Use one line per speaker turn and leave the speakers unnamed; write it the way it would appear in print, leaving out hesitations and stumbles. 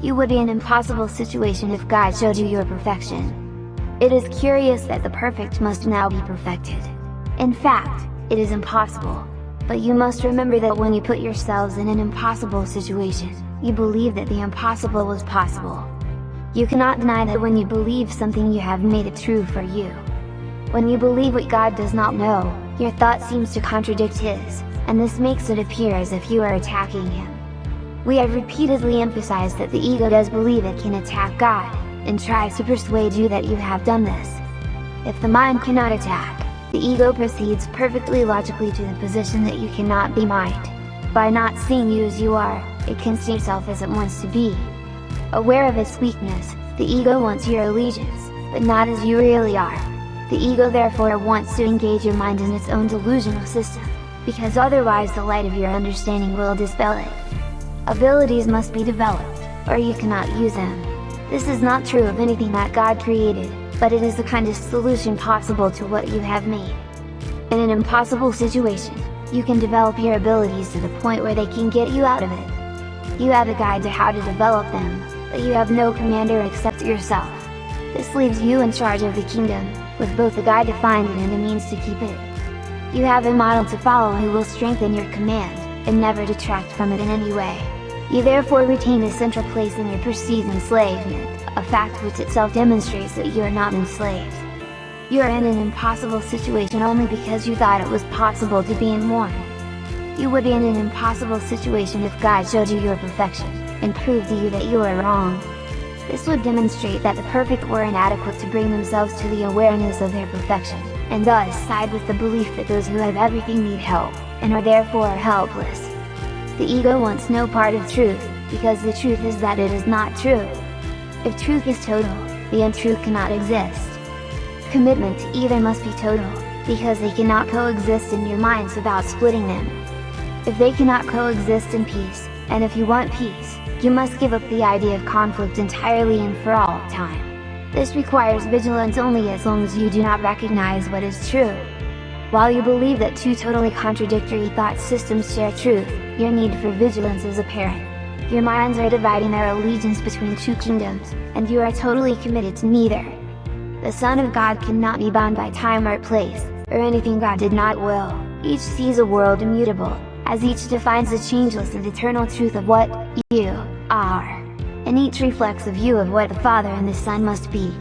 You would be in an impossible situation if God showed you your perfection. It is curious that the perfect must now be perfected. In fact, it is impossible. But you must remember that when you put yourselves in an impossible situation, you believe that the impossible was possible. You cannot deny that when you believe something you have made it true for you. When you believe what God does not know, your thought seems to contradict His, and this makes it appear as if you are attacking Him. We have repeatedly emphasized that the ego does believe it can attack God, and tries to persuade you that you have done this. If the mind cannot attack, the ego proceeds perfectly logically to the position that you cannot be mind. By not seeing you as you are, it can see itself as it wants to be. Aware of its weakness, the ego wants your allegiance, but not as you really are. The ego therefore wants to engage your mind in its own delusional system, because otherwise the light of your understanding will dispel it. Abilities must be developed, or you cannot use them. This is not true of anything that God created, but it is the kindest solution possible to what you have made. In an impossible situation, you can develop your abilities to the point where they can get you out of it. You have a guide to how to develop them, but you have no commander except yourself. This leaves you in charge of the kingdom, with both a guide to find it and a means to keep it. You have a model to follow who will strengthen your command, and never detract from it in any way. You therefore retain a central place in your perceived enslavement, a fact which itself demonstrates that you are not enslaved. You are in an impossible situation only because you thought it was possible to be in one. You would be in an impossible situation if God showed you your perfection, and proved to you that you are wrong. This would demonstrate that the perfect were inadequate to bring themselves to the awareness of their perfection, and thus side with the belief that those who have everything need help, and are therefore helpless. The ego wants no part of truth, because the truth is that it is not true. If truth is total, the untruth cannot exist. Commitment to either must be total, because they cannot coexist in your minds without splitting them. If they cannot coexist in peace, and if you want peace, you must give up the idea of conflict entirely and for all time. This requires vigilance only as long as you do not recognize what is true. While you believe that two totally contradictory thought systems share truth, your need for vigilance is apparent. Your minds are dividing their allegiance between two kingdoms, and you are totally committed to neither. The Son of God cannot be bound by time or place, or anything God did not will. Each sees a world immutable, as each defines the changeless and eternal truth of what you are. And each reflects a view of what the Father and the Son must be.